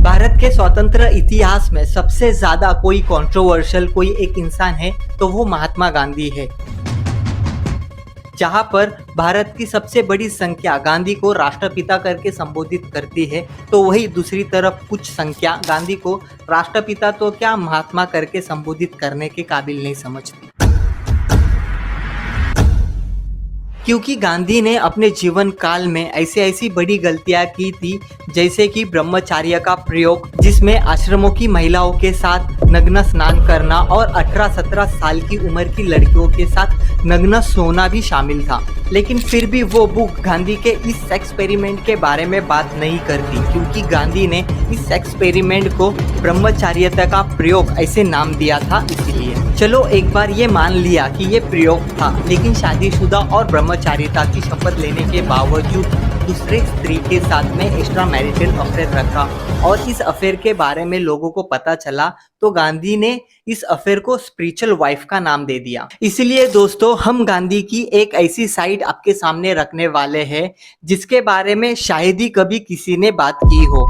भारत के स्वतंत्र इतिहास में सबसे ज्यादा कोई कंट्रोवर्शियल कोई एक इंसान है तो वो महात्मा गांधी है। जहां पर भारत की सबसे बड़ी संख्या गांधी को राष्ट्रपिता करके संबोधित करती है, तो वही दूसरी तरफ कुछ संख्या गांधी को राष्ट्रपिता तो क्या महात्मा करके संबोधित करने के काबिल नहीं समझती। क्योंकि गांधी ने अपने जीवन काल में ऐसी बड़ी गलतियां की थी, जैसे कि ब्रह्मचर्य का प्रयोग, जिसमें आश्रमों की महिलाओं के साथ नग्न स्नान करना और 18-17 साल की उम्र की लड़कियों के साथ नग्न सोना भी शामिल था। लेकिन फिर भी वो बुक गांधी के इस एक्सपेरिमेंट के बारे में बात नहीं करती, क्योंकि गांधी ने इस एक्सपेरिमेंट को ब्रह्मचर्यता का प्रयोग ऐसे नाम दिया था। इसलिए चलो एक बार ये मान लिया कि ये प्रयोग था, लेकिन शादीशुदा और ब्रह्मचारिता की शपथ लेने के बावजूद दूसरे स्त्री के साथ में एक्स्ट्रा मैरिटल अफेयर रखा और इस अफेयर के बारे में लोगों को पता चला, तो गांधी ने इस अफेयर को स्पिरिचुअल वाइफ का नाम दे दिया। इसलिए दोस्तों, हम गांधी की एक ऐसी साइड आपके सामने रखने वाले हैं जिसके बारे में शायद ही कभी किसी ने बात की हो।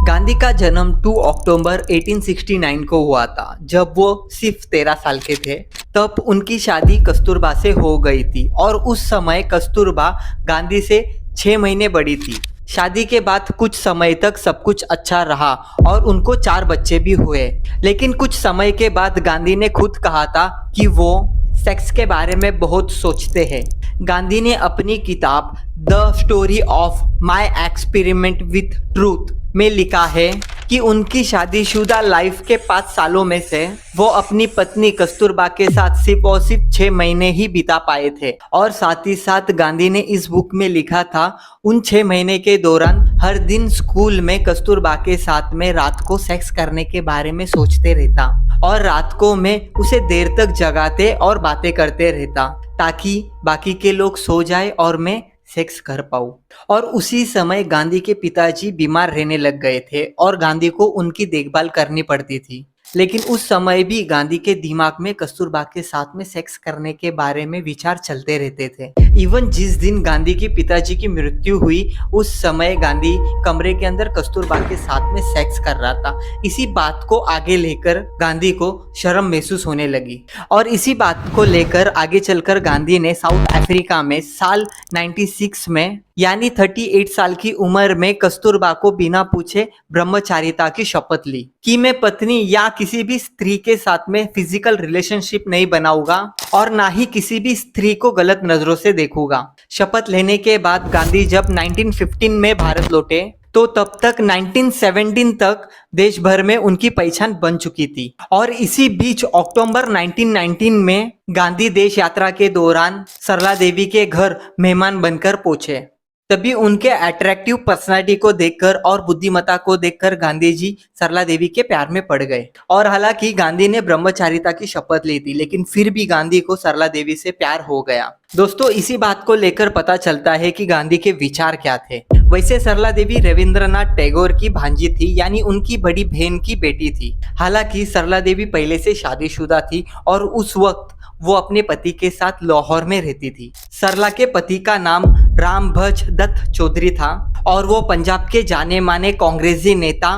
गांधी का जन्म 2 अक्टूबर 1869 को हुआ था, जब वो सिर्फ 13 साल के थे। तब उनकी शादी कस्तूरबा से हो गई थी और उस समय कस्तूरबा गांधी से 6 महीने बड़ी थी। शादी के बाद कुछ समय तक सब कुछ अच्छा रहा और उनको 4 बच्चे भी हुए, लेकिन कुछ समय के बाद गांधी ने खुद कहा था कि वो सेक्स के बारे में बहुत सोचते हैं। गांधी ने अपनी किताब the story of my experiment with truth में लिखा है कि उनकी शादीशुदा लाइफ के 5 सालों में से वो अपनी पत्नी कस्तूरबा के साथ सिर्फ और सिर्फ 6 महीने ही बिता पाए थे। और साथ ही साथ गांधी ने इस बुक में लिखा था, उन 6 महीने के दौरान हर दिन स्कूल में कस्तूरबा के साथ में रात को सेक्स करने के बारे में सोचते रहता और रात को मैं उसे देर तक जगाते और बातें करते रहता ताकि बाकी के लोग सो जाए और मैं सेक्स कर पाऊं। और उसी समय गांधी के पिताजी बीमार रहने लग गए थे और गांधी को उनकी देखभाल करनी पड़ती थी। लेकिन उस समय भी गांधी के दिमाग में कस्तूरबा के साथ में सेक्स करने के बारे में विचार चलते रहते थे। इवन जिस दिन गांधी के पिताजी की मृत्यु हुई, उस समय गांधी कमरे के अंदर कस्तूरबा के साथ में सेक्स कर रहा था। इसी बात को आगे लेकर गांधी को शर्म महसूस होने लगी और इसी बात को लेकर आगे चलकर गांधी ने साउथ अफ्रीका में साल 96 में यानी 38 साल की उम्र में कस्तूरबा को बिना पूछे ब्रह्मचारिता की शपथ ली कि मैं पत्नी या किसी भी स्त्री के साथ में फिजिकल रिलेशनशिप नहीं बनाऊंगा और ना ही किसी भी स्त्री को गलत नजरों से देखूंगा। शपथ लेने के बाद गांधी जब 1915 में भारत लौटे, तो तब तक 1917 तक देश भर में उनकी पहचान बन चुकी थी। और इसी बीच अक्टूबर 1919 में गांधी देश यात्रा के दौरान सरला देवी के घर मेहमान बनकर पहुंचे। तभी उनके अट्रैक्टिव पर्सनालिटी को देखकर और बुद्धिमत्ता को देखकर गांधी जी सरला देवी के प्यार में पड़ गए। और हालांकि गांधी ने ब्रह्मचारिता की शपथ ली थी, लेकिन फिर भी गांधी को सरला देवी से प्यार हो गया। दोस्तों, इसी बात को लेकर पता चलता है कि गांधी के विचार क्या थे। वैसे सरला देवी रविंद्रनाथ टैगोर की भांजी थी, यानी उनकी बड़ी बहन की बेटी थी। हालांकि सरला देवी पहले से शादीशुदा थी और उस वक्त वो अपने पति के साथ लाहौर में रहती थी। सरला के पति का नाम रामभज दत्त चौधरी था और वो पंजाब के जाने माने कांग्रेसी नेता,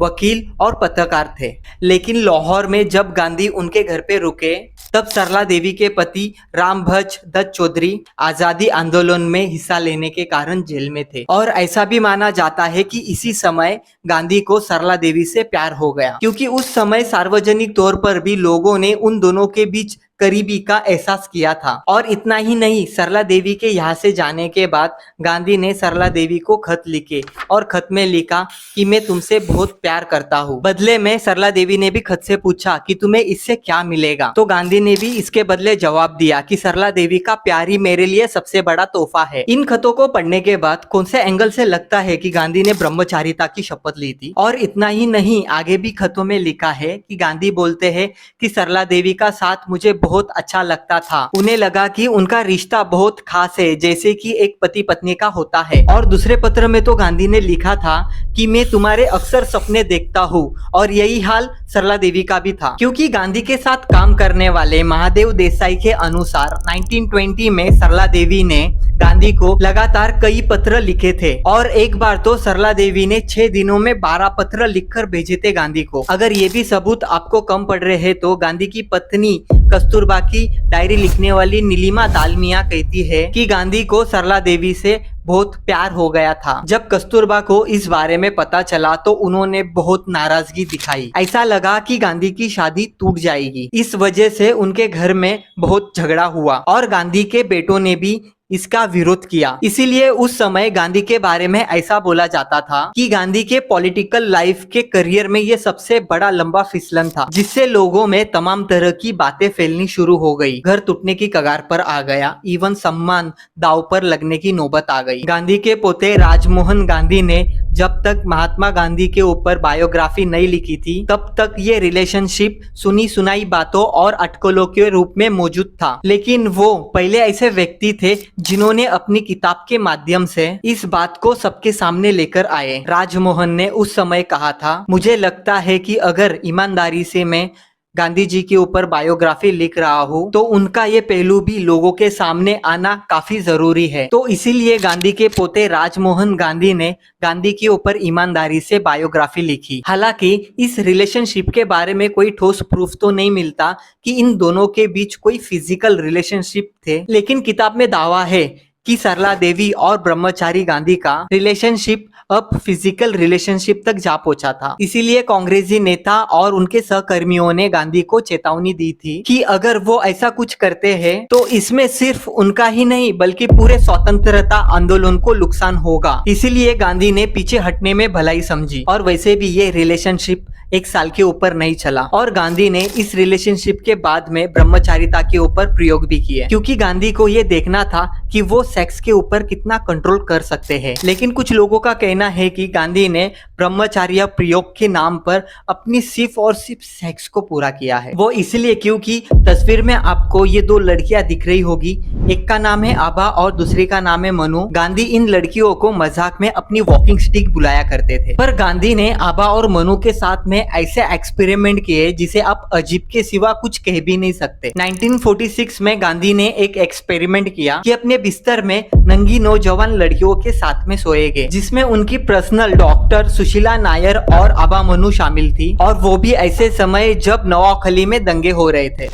वकील और पत्रकार थे। लेकिन लाहौर में जब गांधी उनके घर पे रुके, तब सरला देवी के पति रामभज दत्त चौधरी आजादी आंदोलन में हिस्सा लेने के कारण जेल में थे। और ऐसा भी माना जाता है कि इसी समय गांधी को सरला देवी से प्यार हो गया, क्योंकि उस समय सार्वजनिक तौर पर भी लोगों ने उन दोनों के बीच करीबी का एहसास किया था। और इतना ही नहीं, सरला देवी के यहाँ से जाने के बाद गांधी ने सरला देवी को खत लिखे और खत में लिखा कि मैं तुमसे बहुत प्यार करता हूँ। बदले में सरला देवी ने भी खत से पूछा कि तुम्हें इससे क्या मिलेगा, तो गांधी ने भी इसके बदले जवाब दिया कि सरला देवी का प्यार ही मेरे लिए सबसे बड़ा तोहफा है। इन खतों को पढ़ने के बाद कौन से एंगल से लगता है कि गांधी ने ब्रह्मचारिता की शपथ ली थी। और इतना ही नहीं, आगे भी खतों में लिखा है कि गांधी बोलते हैं कि सरला देवी का साथ मुझे बहुत अच्छा लगता था। उन्हें लगा कि उनका रिश्ता बहुत खास है, जैसे कि एक पति पत्नी का होता है। और दूसरे पत्र में तो गांधी ने लिखा था कि मैं तुम्हारे अक्सर सपने देखता हूँ, और यही हाल सरला देवी का भी था। क्योंकि गांधी के साथ काम करने वाले महादेव देसाई के अनुसार 1920 में सरला देवी ने गांधी को लगातार कई पत्र लिखे थे, और एक बार तो सरला देवी ने 6 दिनों में 12 पत्र लिखकर भेजे थे गांधी को। अगर ये भी सबूत आपको कम पड़ रहे हैं तो गांधी की पत्नी कस्तूरबा की डायरी लिखने वाली नीलिमा दालमिया कहती है कि गांधी को सरला देवी से बहुत प्यार हो गया था। जब कस्तूरबा को इस बारे में पता चला तो उन्होंने बहुत नाराजगी दिखाई। ऐसा लगा कि गांधी की शादी टूट जाएगी। इस वजह से उनके घर में बहुत झगड़ा हुआ और गांधी के बेटों ने भी इसका विरोध किया। इसीलिए उस समय गांधी के बारे में ऐसा बोला जाता था कि गांधी के पॉलिटिकल लाइफ के करियर में ये सबसे बड़ा लंबा फिसलन था, जिससे लोगों में तमाम तरह की बातें फैलनी शुरू हो गई। घर टूटने की कगार पर आ गया, इवन सम्मान दांव पर लगने की नौबत आ गई। गांधी के पोते राजमोहन गांधी ने जब तक महात्मा गांधी के ऊपर बायोग्राफी नहीं लिखी थी, तब तक ये रिलेशनशिप सुनी सुनाई बातों और अटकलों के रूप में मौजूद था। लेकिन वो पहले ऐसे व्यक्ति थे जिन्होंने अपनी किताब के माध्यम से इस बात को सबके सामने लेकर आए। राजमोहन ने उस समय कहा था, मुझे लगता है कि अगर ईमानदारी से मैं गांधी जी के ऊपर बायोग्राफी लिख रहा हूँ तो उनका ये पहलू भी लोगों के सामने आना काफी जरूरी है। तो इसीलिए गांधी के पोते राजमोहन गांधी ने गांधी के ऊपर ईमानदारी से बायोग्राफी लिखी। हालांकि इस रिलेशनशिप के बारे में कोई ठोस प्रूफ तो नहीं मिलता कि इन दोनों के बीच कोई फिजिकल रिलेशनशिप थे, लेकिन किताब में दावा है कि सरला देवी और ब्रह्मचारी गांधी का रिलेशनशिप अब फिजिकल रिलेशनशिप तक जा पहुंचा था। इसीलिए कांग्रेसी नेता और उनके सहकर्मियों ने गांधी को चेतावनी दी थी कि अगर वो ऐसा कुछ करते हैं तो इसमें सिर्फ उनका ही नहीं बल्कि पूरे स्वतंत्रता आंदोलन को नुकसान होगा। इसीलिए गांधी ने पीछे हटने में भलाई समझी, और वैसे भी ये रिलेशनशिप 1 साल के ऊपर नहीं चला, और गांधी ने इस रिलेशनशिप के बाद में ब्रह्मचारिता के ऊपर प्रयोग भी किए, क्योंकि गांधी को ये देखना था कि वो सेक्स के ऊपर कितना कंट्रोल कर सकते हैं। लेकिन कुछ लोगों का कहना है कि गांधी ने ब्रह्मचार्य प्रयोग के नाम पर अपनी सिर्फ और सिर्फ सेक्स को पूरा किया है। वो इसलिए क्योंकि तस्वीर में आपको ये 2 लड़कियां दिख रही होगी, एक का नाम है आभा और दूसरी का नाम है मनु। गांधी इन लड़कियों को मजाक में अपनी वॉकिंग स्टिक बुलाया करते थे, पर गांधी ने आभा और मनु के साथ में ऐसे एक्सपेरिमेंट किए जिसे आप अजीब के सिवा कुछ कह भी नहीं सकते। 1946 में गांधी ने एक एक्सपेरिमेंट किया कि अपने बिस्तर में नंगी नौजवान लड़कियों के साथ में सोएंगे, जिसमें उनकी पर्सनल डॉक्टर सुशीला नायर और आभा मनु शामिल थी, और वो भी ऐसे समय जब नवाखली में दंगे हो रहे थे।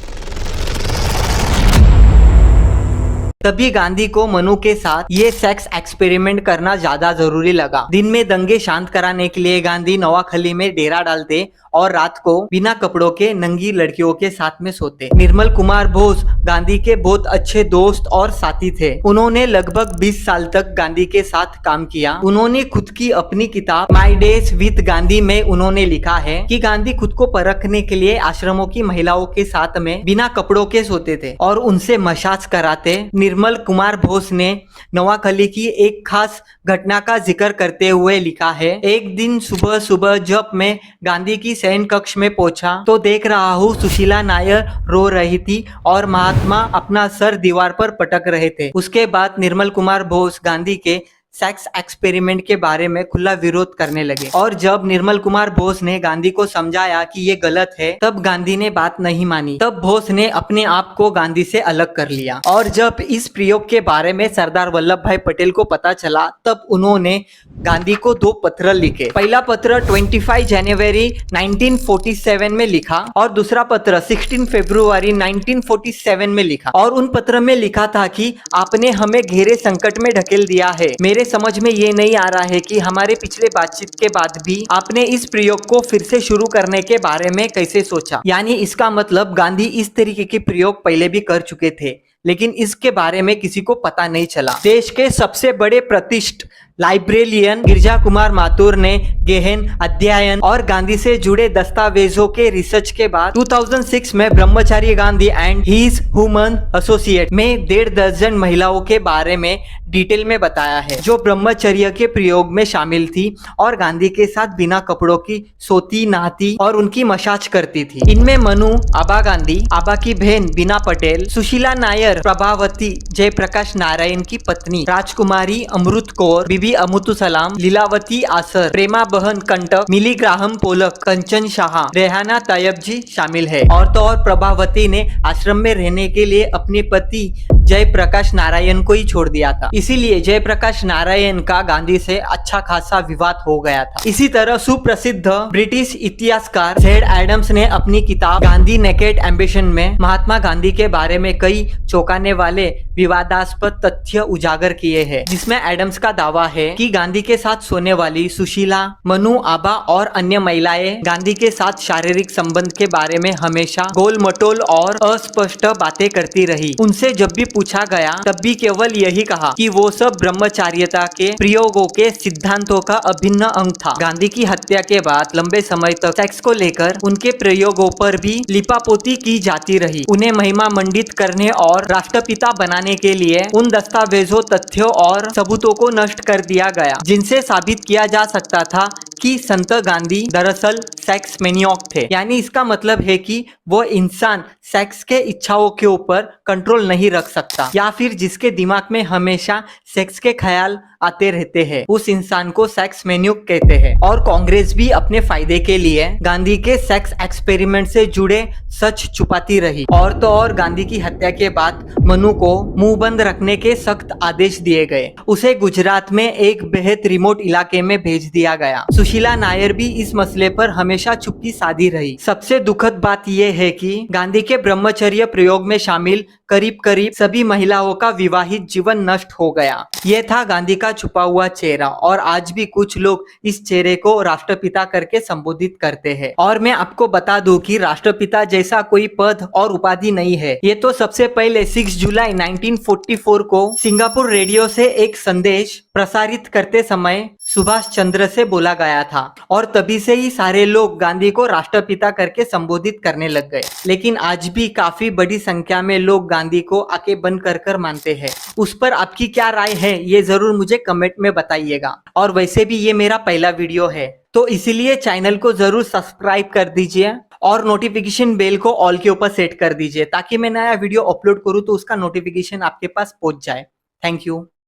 तभी गांधी को मनु के साथ ये सेक्स एक्सपेरिमेंट करना ज्यादा जरूरी लगा। दिन में दंगे शांत कराने के लिए गांधी नवाखली में डेरा डालते और रात को बिना कपड़ों के नंगी लड़कियों के साथ में सोते। निर्मल कुमार बोस गांधी के बहुत अच्छे दोस्त और साथी थे। उन्होंने लगभग 20 साल तक गांधी के साथ काम किया। उन्होंने खुद की अपनी किताब माय डेज विद गांधी में उन्होंने लिखा है कि गांधी खुद को परखने के लिए आश्रमों की महिलाओं के साथ में बिना कपड़ों के सोते थे और उनसे मसाज कराते। निर्मल कुमार बोस ने नवाखली की एक खास घटना का जिक्र करते हुए लिखा है, एक दिन सुबह सुबह जब मैं गांधी की शयन कक्ष में पहुंचा तो देख रहा हूँ सुशीला नायर रो रही थी और महात्मा अपना सर दीवार पर पटक रहे थे। उसके बाद निर्मल कुमार बोस गांधी के सेक्स एक्सपेरिमेंट के बारे में खुला विरोध करने लगे, और जब निर्मल कुमार बोस ने गांधी को समझाया कि ये गलत है, तब गांधी ने बात नहीं मानी। तब बोस ने अपने आप को गांधी से अलग कर लिया, और जब इस प्रयोग के बारे में सरदार वल्लभ भाई पटेल को पता चला तब उन्होंने गांधी को 2 पत्र लिखे। पहला पत्र 25 जनवरी 1947 में लिखा और दूसरा पत्र 16 फरवरी 1947 में लिखा, और उन पत्र में लिखा था कि आपने हमें गहरे संकट में ढकेल दिया है। मेरे समझ में ये नहीं आ रहा है कि हमारे पिछले बातचीत के बाद भी आपने इस प्रयोग को फिर से शुरू करने के बारे में कैसे सोचा। यानी इसका मतलब गांधी इस तरीके के प्रयोग पहले भी कर चुके थे, लेकिन इसके बारे में किसी को पता नहीं चला। देश के सबसे बड़े प्रतिष्ठित लाइब्रेरियन गिरजा कुमार माथुर ने गहन अध्ययन और गांधी से जुड़े दस्तावेजों के रिसर्च के बाद 2006 में ब्रह्मचारी Gandhi and his human associate में 1.5 दर्जन महिलाओं के बारे में डिटेल में बताया है, जो ब्रह्मचर्य के प्रयोग में शामिल थी और गांधी के साथ बिना कपड़ों की सोती, नहाती और उनकी मसाज करती थी। इनमें मनु, आबा गांधी, आबा की बहन बीना पटेल, सुशीला नायर, प्रभावती, जयप्रकाश नारायण की पत्नी, राजकुमारी अमृत कौर, बीबी अमुतुसलाम, लीलावती आसर, प्रेमा बहन कंटक, मिली ग्राहम पोलक, कंचन शाह, रेहाना तैयब जी शामिल है। और तो और प्रभावती ने आश्रम में रहने के लिए अपने पति जयप्रकाश नारायण को ही छोड़ दिया था। इसीलिए जयप्रकाश नारायण का गांधी से अच्छा खासा विवाद हो गया था। इसी तरह सुप्रसिद्ध ब्रिटिश इतिहासकार जेड एडम्स ने अपनी किताब गांधी नेकेड एम्बिशन में महात्मा गांधी के बारे में कई चौंकाने वाले विवादास्पद तथ्य उजागर किए हैं, जिसमें एडम्स का दावा है कि गांधी के साथ सोने वाली सुशीला, मनु, आबा और अन्य महिलाएं गांधी के साथ शारीरिक संबंध के बारे में हमेशा गोल मटोल और अस्पष्ट बातें करती रही। उनसे जब भी पूछा गया तब भी केवल यही कहा कि वो सब ब्रह्मचार्यता के प्रयोगों के सिद्धांतों का अभिन्न अंग था। गांधी की हत्या के बाद लंबे समय तक सेक्स को लेकर उनके प्रयोगों पर भी लिपापोती की जाती रही। उन्हें महिमा मंडित करने और राष्ट्रपिता बनाने के लिए उन दस्तावेजों, तथ्यों और सबूतों को नष्ट कर दिया गया जिनसे साबित किया जा सकता था कि संत गांधी दरअसल सेक्स मैनियाक थे। यानी इसका मतलब है कि वो इंसान सेक्स के इच्छाओं के ऊपर कंट्रोल नहीं रख सकता, या फिर जिसके दिमाग में हमेशा सेक्स के ख्याल आते रहते हैं, उस इंसान को सेक्स मैनियाक कहते हैं। और कांग्रेस भी अपने फायदे के लिए गांधी के सेक्स एक्सपेरिमेंट से जुड़े सच छुपाती रही। और तो और गांधी की हत्या के बाद मनु को मुंह बंद रखने के सख्त आदेश दिए गए। उसे गुजरात में एक बेहद रिमोट इलाके में भेज दिया गया। सुशीला नायर भी इस मसले पर हमेशा चुप्पी साधी रही। सबसे दुखद बात यह है कि गांधी के ब्रह्मचर्य प्रयोग में शामिल करीब करीब सभी महिलाओं का विवाहित जीवन नष्ट हो गया। यह था गांधी का छुपा हुआ चेहरा, और आज भी कुछ लोग इस चेहरे को राष्ट्रपिता करके संबोधित करते हैं। और मैं आपको बता दूं कि राष्ट्रपिता जैसा कोई पद और उपाधि नहीं है। ये तो सबसे पहले 6 जुलाई 1944 को सिंगापुर रेडियो से एक संदेश प्रसारित करते समय सुभाष चंद्र से बोला गया था, और तभी से ही सारे लोग गांधी को राष्ट्रपिता करके संबोधित करने लग गए। लेकिन आज भी काफी बड़ी संख्या में लोग गांधी को आंखें बंद कर मानते हैं। उस पर आपकी क्या राय है, ये जरूर मुझे कमेंट में बताइएगा। और वैसे भी ये मेरा पहला वीडियो है, तो इसीलिए चैनल को जरूर सब्सक्राइब कर दीजिए और नोटिफिकेशन बेल को ऑल के ऊपर सेट कर दीजिए, ताकि मैं नया वीडियो अपलोड करूँ तो उसका नोटिफिकेशन आपके पास पहुंच जाए। Thank you.